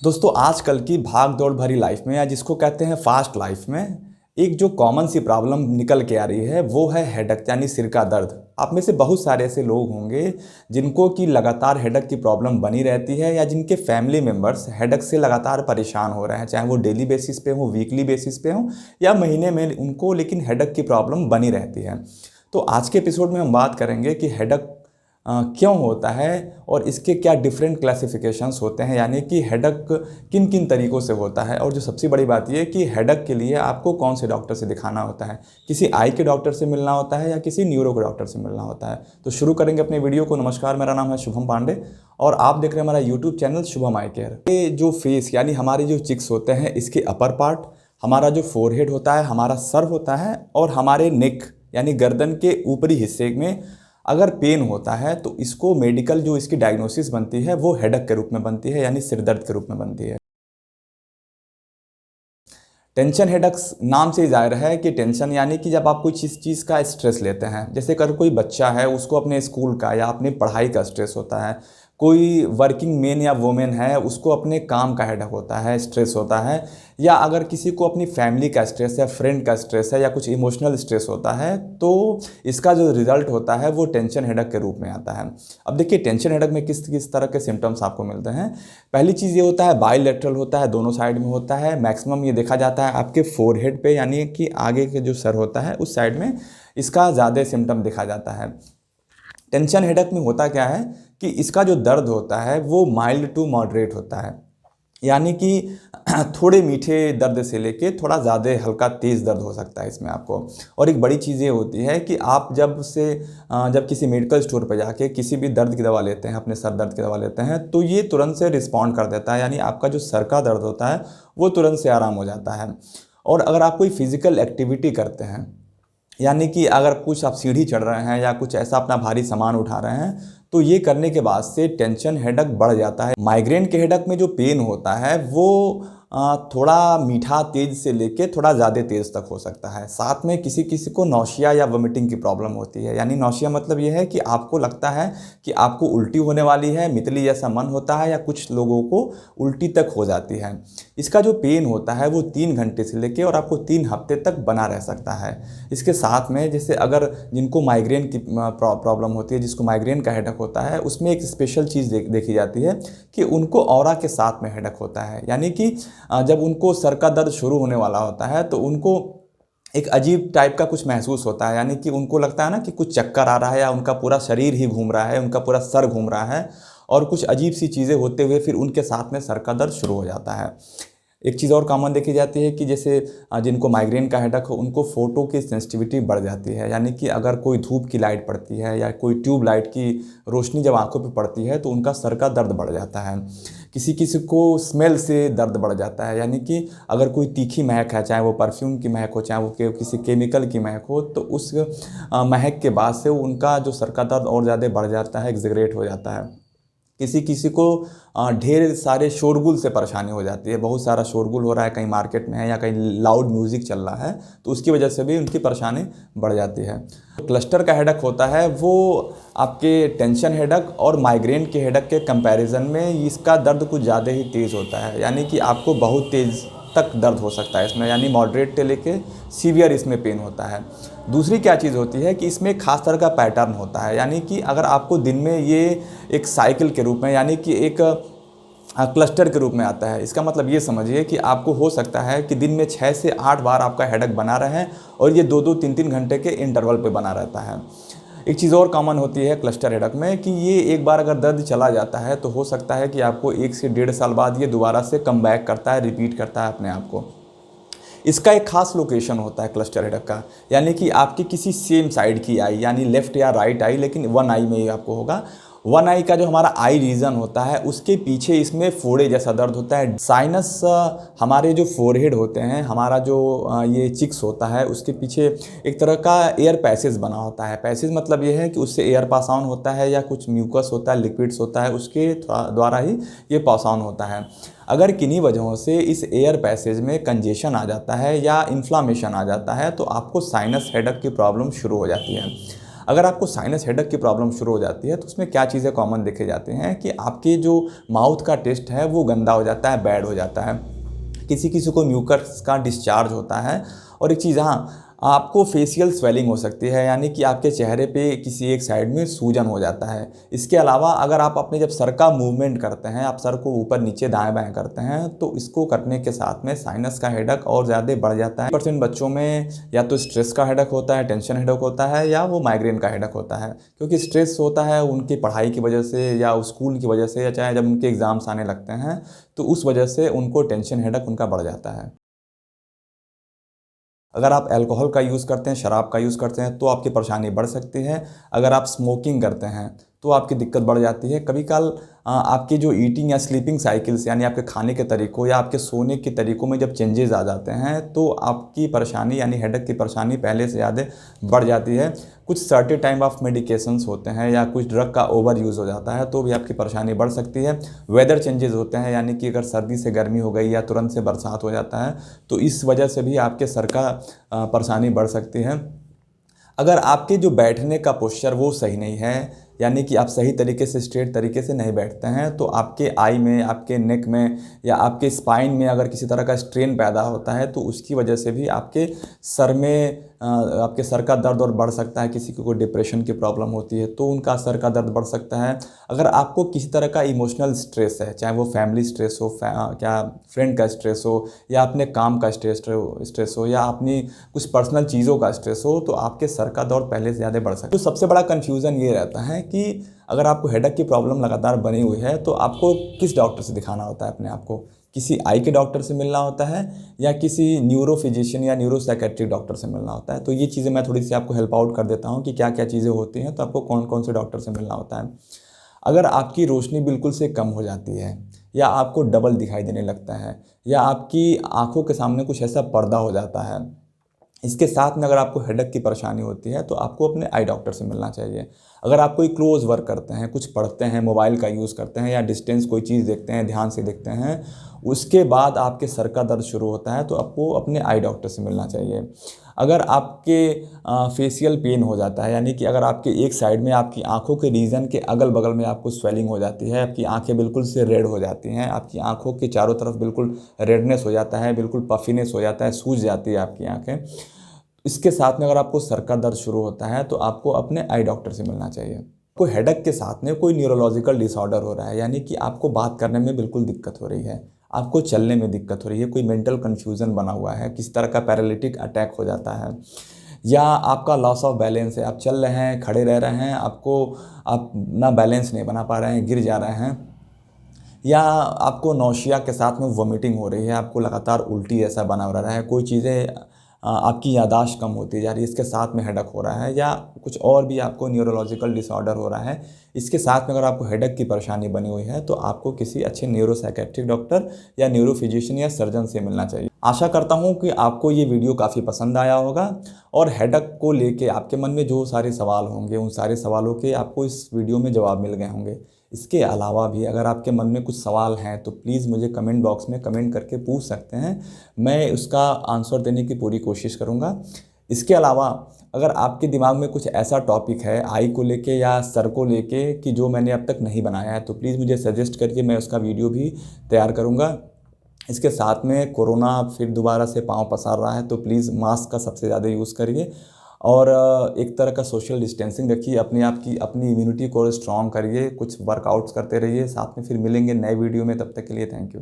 दोस्तों आजकल की भाग दौड़ भरी लाइफ में या जिसको कहते हैं फास्ट लाइफ में एक जो कॉमन सी प्रॉब्लम निकल के आ रही है वो है हेडेक यानी सिर का दर्द। आप में से बहुत सारे ऐसे लोग होंगे जिनको कि लगातार हेडेक की प्रॉब्लम बनी रहती है या जिनके फैमिली मेम्बर्स हेडेक से लगातार परेशान हो रहे हैं, चाहे वो डेली बेसिस पे हो, वीकली बेसिस पे हो या महीने में उनको, लेकिन हेडेक की प्रॉब्लम बनी रहती है। तो आज के एपिसोड में हम बात करेंगे कि हेडेक क्यों होता है और इसके क्या डिफरेंट क्लासिफिकेशंस होते हैं, यानी कि हेडेक किन किन तरीक़ों से होता है। और जो सबसे बड़ी बात यह है कि हेडेक के लिए आपको कौन से डॉक्टर से दिखाना होता है, किसी आई के डॉक्टर से मिलना होता है या किसी न्यूरो के डॉक्टर से मिलना होता है। तो शुरू करेंगे अपने वीडियो को। नमस्कार, मेरा नाम है शुभम पांडे और आप देख रहे हैं हमारा यूट्यूब चैनल शुभम आई केयर। ये जो फेस यानी हमारे जो चिक्स होते हैं, इसके अपर पार्ट, हमारा जो फोरहेड होता है, हमारा सर होता है और हमारे नेक यानी गर्दन के ऊपरी हिस्से में अगर पेन होता है तो इसको मेडिकल जो इसकी डायग्नोसिस बनती है वो हेडेक के रूप में बनती है, यानी सिर दर्द के रूप में बनती है। टेंशन हेडेक्स नाम से ही जाहिर है कि टेंशन यानी कि जब आप कोई चीज़ का स्ट्रेस लेते हैं, जैसे अगर कोई बच्चा है उसको अपने स्कूल का या अपनी पढ़ाई का स्ट्रेस होता है, कोई वर्किंग मैन या वुमेन है उसको अपने काम का हेडेक होता है, स्ट्रेस होता है, या अगर किसी को अपनी फैमिली का स्ट्रेस या फ्रेंड का स्ट्रेस है या कुछ इमोशनल स्ट्रेस होता है, तो इसका जो रिजल्ट होता है वो टेंशन हेडेक के रूप में आता है। अब देखिए टेंशन हेडेक में किस किस तरह के सिम्टम्स आपको मिलते हैं। पहली चीज़ ये होता है बाइलेटरल होता है, दोनों साइड में होता है। मैक्सिमम ये देखा जाता है आपके फोरहेड पे, यानी कि आगे के जो सर होता है उस साइड में इसका ज़्यादा सिम्टम देखा जाता है। टेंशन हेडेक में होता क्या है कि इसका जो दर्द होता है वो माइल्ड टू मॉडरेट होता है, यानी कि थोड़े मीठे दर्द से लेके थोड़ा ज़्यादा हल्का तेज़ दर्द हो सकता है इसमें आपको। और एक बड़ी चीज़ ये होती है कि आप जब किसी मेडिकल स्टोर पर जाके किसी भी दर्द की दवा लेते हैं, अपने सर दर्द की दवा लेते हैं, तो ये तुरंत से रिस्पॉन्ड कर देता है, यानी आपका जो सर का दर्द होता है वो तुरंत से आराम हो जाता है। और अगर आप कोई फिज़िकल एक्टिविटी करते हैं, यानी कि अगर कुछ आप सीढ़ी चढ़ रहे हैं या कुछ ऐसा अपना भारी सामान उठा रहे हैं, तो ये करने के बाद से टेंशन हेडेक बढ़ जाता है। माइग्रेन के हेडेक में जो पेन होता है वो थोड़ा मीठा तेज से लेके थोड़ा ज़्यादा तेज़ तक हो सकता है। साथ में किसी किसी को नौशिया या वोमिटिंग की प्रॉब्लम होती है, यानी नौशिया मतलब ये है कि आपको लगता है कि आपको उल्टी होने वाली है, मितली जैसा मन होता है, या कुछ लोगों को उल्टी तक हो जाती है। इसका जो पेन होता है वो 3 घंटे से लेके और आपको 3 हफ्ते तक बना रह सकता है। इसके साथ में जैसे अगर जिनको माइग्रेन की प्रॉब्लम होती है, जिसको माइग्रेन का हेडेक होता है, उसमें एक स्पेशल चीज़ देखी जाती है कि उनको ऑरा के साथ में हेडेक होता है, यानी कि जब उनको सर का दर्द शुरू होने वाला होता है तो उनको एक अजीब टाइप का कुछ महसूस होता है, यानी कि उनको लगता है ना कि कुछ चक्कर आ रहा है या उनका पूरा शरीर ही घूम रहा है, उनका पूरा सर घूम रहा है और कुछ अजीब सी चीज़ें होते हुए फिर उनके साथ में सर का दर्द शुरू हो जाता है। एक चीज़ और कॉमन देखी जाती है कि जैसे जिनको माइग्रेन का हेडेक हो उनको फ़ोटो की सेंसिटिविटी बढ़ जाती है, यानी कि अगर कोई धूप की लाइट पड़ती है या कोई ट्यूब लाइट की रोशनी जब आंखों पे पड़ती है तो उनका सर का दर्द बढ़ जाता है। किसी किसी को स्मेल से दर्द बढ़ जाता है, यानी कि अगर कोई तीखी महक है, चाहे वो परफ्यूम की महक हो, चाहे वो किसी केमिकल की महक हो, तो उस महक के बाद से उनका जो सर का दर्द और ज़्यादा बढ़ जाता है, एक्सग्रेट हो जाता है। किसी किसी को ढेर सारे शोरगुल से परेशानी हो जाती है, बहुत सारा शोरगुल हो रहा है, कहीं मार्केट में है या कहीं लाउड म्यूज़िक चल रहा है, तो उसकी वजह से भी उनकी परेशानी बढ़ जाती है। क्लस्टर का हेडेक होता है वो आपके टेंशन हेडेक और माइग्रेन के हेडेक के कंपैरिजन में इसका दर्द कुछ ज़्यादा ही तेज़ होता है, यानी कि आपको बहुत तेज़ तक दर्द हो सकता है इसमें, यानी मॉडरेट से लेके सीवियर इसमें पेन होता है। दूसरी क्या चीज़ होती है कि इसमें खास तरह का पैटर्न होता है, यानी कि अगर आपको दिन में ये एक साइकिल के रूप में, यानी कि एक क्लस्टर के रूप में आता है। इसका मतलब ये समझिए कि आपको हो सकता है कि दिन में 6 से 8 बार आपका हेडेक बना रहे और ये 2-2, 3-3 घंटे के इंटरवल पे बना रहता है। एक चीज़ और कॉमन होती है क्लस्टर हेडेक में कि ये एक बार अगर दर्द चला जाता है तो हो सकता है कि आपको 1 से 1.5 साल बाद ये दोबारा से कम बैक करता है, रिपीट करता है अपने आप को। इसका एक खास लोकेशन होता है क्लस्टर हेडेक का, यानी कि आपकी किसी सेम साइड की आई, यानी लेफ्ट या राइट आई, लेकिन वन आई में ही आपको होगा। वन आई का जो हमारा आई रीजन होता है उसके पीछे इसमें फोड़े जैसा दर्द होता है। साइनस हमारे जो फोरहेड होते हैं, हमारा जो ये चिक्स होता है, उसके पीछे एक तरह का एयर पैसेज बना होता है। पैसेज मतलब ये है कि उससे एयर पास ऑन होता है या कुछ म्यूकस होता है, लिक्विड्स होता है, उसके द्वारा ही ये पास ऑन होता है। अगर किन्हीं वजहों से इस एयर पैसेज में कंजेशन आ जाता है या इन्फ्लामेशन आ जाता है तो आपको साइनस हेडेक की प्रॉब्लम शुरू हो जाती है। अगर आपको साइनस हेडेक की प्रॉब्लम शुरू हो जाती है तो उसमें क्या चीज़ें कॉमन देखे जाते हैं कि आपके जो माउथ का टेस्ट है वो गंदा हो जाता है, बैड हो जाता है, किसी किसी को म्यूकस का डिस्चार्ज होता है। और एक चीज़, हाँ, आपको फेशियल स्वेलिंग हो सकती है, यानी कि आपके चेहरे पे किसी एक साइड में सूजन हो जाता है। इसके अलावा अगर आप अपने जब सर का मूवमेंट करते हैं, आप सर को ऊपर नीचे दाएं बाएं करते हैं, तो इसको करने के साथ में साइनस का हेडेक और ज़्यादा बढ़ जाता है। % बच्चों में या तो स्ट्रेस का हेडेक होता है, टेंशन हेडेक होता है, या वो माइग्रेन का हेडेक होता है। क्योंकि स्ट्रेस होता है उनकी पढ़ाई की वजह से या स्कूल की वजह से, या चाहे जब उनके एग्ज़ाम्स आने लगते हैं तो उस वजह से उनको टेंशन हेडेक उनका बढ़ जाता है। अगर आप अल्कोहल का यूज़ करते हैं, शराब का यूज़ करते हैं, तो आपकी परेशानी बढ़ सकती है। अगर आप स्मोकिंग करते हैं तो आपकी दिक्कत बढ़ जाती है। कभी कल आपकी जो ईटिंग या स्लीपिंग साइकिल्स, यानी आपके खाने के तरीक़ों या आपके सोने के तरीक़ों में जब चेंजेस आ जाते हैं तो आपकी परेशानी यानी हेडेक की परेशानी पहले से ज़्यादा बढ़ जाती है। कुछ सर्टेन टाइम ऑफ मेडिकेशंस होते हैं या कुछ ड्रग का ओवर यूज़ हो जाता है तो भी आपकी परेशानी बढ़ सकती है। वेदर चेंजेस होते हैं, यानी कि अगर सर्दी से गर्मी हो गई या तुरंत से बरसात हो जाता है तो इस वजह से भी आपके सर का परेशानी बढ़ सकती है। अगर आपके जो बैठने का पोस्चर वो सही नहीं है, यानी कि आप सही तरीके से स्ट्रेट तरीके से नहीं बैठते हैं, तो आपके आई में, आपके नेक में या आपके स्पाइन में अगर किसी तरह का स्ट्रेन पैदा होता है तो उसकी वजह से भी आपके सर में आपके सर का दर्द और बढ़ सकता है। किसी को डिप्रेशन की प्रॉब्लम होती है तो उनका सर का दर्द बढ़ सकता है। अगर आपको किसी तरह का इमोशनल स्ट्रेस है, चाहे वो फैमिली स्ट्रेस हो, क्या फ्रेंड का स्ट्रेस हो, या अपने काम का स्ट्रेस हो, या अपनी कुछ पर्सनल चीज़ों का स्ट्रेस हो, तो आपके सर का दर्द पहले से ज़्यादा बढ़ सकता है। तो सबसे बड़ा कन्फ्यूज़न ये रहता है कि अगर आपको हेडेक की प्रॉब्लम लगातार बनी हुई है तो आपको किस डॉक्टर से दिखाना होता है अपने आप को। किसी आई के डॉक्टर से मिलना होता है या किसी न्यूरो फिजिशियन या न्यूरो साइकेट्रिक डॉक्टर से मिलना होता है। तो ये चीज़ें मैं थोड़ी सी आपको हेल्प आउट कर देता हूँ कि क्या क्या चीज़ें होती हैं, तो आपको कौन कौन से डॉक्टर से मिलना होता है। अगर आपकी रोशनी बिल्कुल से कम हो जाती है, या आपको डबल दिखाई देने लगता है, या आपकी आंखों के सामने कुछ ऐसा पर्दा हो जाता है, इसके साथ में अगर आपको हेडेक की परेशानी होती है तो आपको अपने आई डॉक्टर से मिलना चाहिए। अगर आप कोई क्लोज वर्क करते हैं, कुछ पढ़ते हैं, मोबाइल का यूज़ करते हैं, या डिस्टेंस कोई चीज़ देखते हैं, ध्यान से देखते हैं, उसके बाद आपके सर का दर्द शुरू होता है तो आपको अपने आई डॉक्टर से मिलना चाहिए। अगर आपके फेशियल पेन हो जाता है, यानी कि अगर आपके एक साइड में आपकी आँखों के रीजन के अगल बगल में आपको स्वेलिंग हो जाती है, आपकी आँखें बिल्कुल से रेड हो जाती हैं, आपकी आँखों के चारों तरफ बिल्कुल रेडनेस हो जाता है, बिल्कुल पफीनेस हो जाता है, सूज जाती है आपकी आँखें, इसके साथ में अगर आपको सर का दर्द शुरू होता है तो आपको अपने आई डॉक्टर से मिलना चाहिए। कोई हेडेक के साथ में कोई न्यूरोलॉजिकल डिसऑर्डर हो रहा है, यानी कि आपको बात करने में बिल्कुल दिक्कत हो रही है, आपको चलने में दिक्कत हो रही है, कोई मेंटल कन्फ्यूज़न बना हुआ है, किस तरह का पैरालिटिक अटैक हो जाता है, या आपका लॉस ऑफ बैलेंस है, आप चल रहे हैं, खड़े रह रहे हैं, आप ना बैलेंस नहीं बना पा रहे हैं, गिर जा रहे हैं, या आपको नौशिया के साथ में वॉमिटिंग हो रही है, आपको लगातार उल्टी ऐसा बना हो रहा है, कोई चीज़ें आपकी याददाश्त कम होती जा रही है, इसके साथ में हेडेक हो रहा है, या कुछ और भी आपको न्यूरोलॉजिकल डिसऑर्डर हो रहा है, इसके साथ में अगर आपको हेडेक की परेशानी बनी हुई है तो आपको किसी अच्छे न्यूरो साइकेट्रिक डॉक्टर या न्यूरो फिजिशियन या सर्जन से मिलना चाहिए। आशा करता हूँ कि आपको ये वीडियो काफ़ी पसंद आया होगा, और हेडेक को लेके आपके मन में जो सारे सवाल होंगे उन सारे सवालों के आपको इस वीडियो में जवाब मिल गए होंगे। इसके अलावा भी अगर आपके मन में कुछ सवाल हैं तो प्लीज़ मुझे कमेंट बॉक्स में कमेंट करके पूछ सकते हैं, मैं उसका आंसर देने की पूरी कोशिश करूँगा। इसके अलावा अगर आपके दिमाग में कुछ ऐसा टॉपिक है आई को लेके या सर को लेके कि जो मैंने अब तक नहीं बनाया है, तो प्लीज़ मुझे सजेस्ट करिए, मैं उसका वीडियो भी तैयार करूँगा। इसके साथ में कोरोना फिर दोबारा से पाँव पसार रहा है तो प्लीज़ मास्क का सबसे ज़्यादा यूज़ करिए, और एक तरह का सोशल डिस्टेंसिंग रखिए, अपने आप की अपनी इम्यूनिटी को स्ट्रॉन्ग करिए, कुछ वर्कआउट्स करते रहिए। साथ में फिर मिलेंगे नए वीडियो में, तब तक के लिए थैंक यू।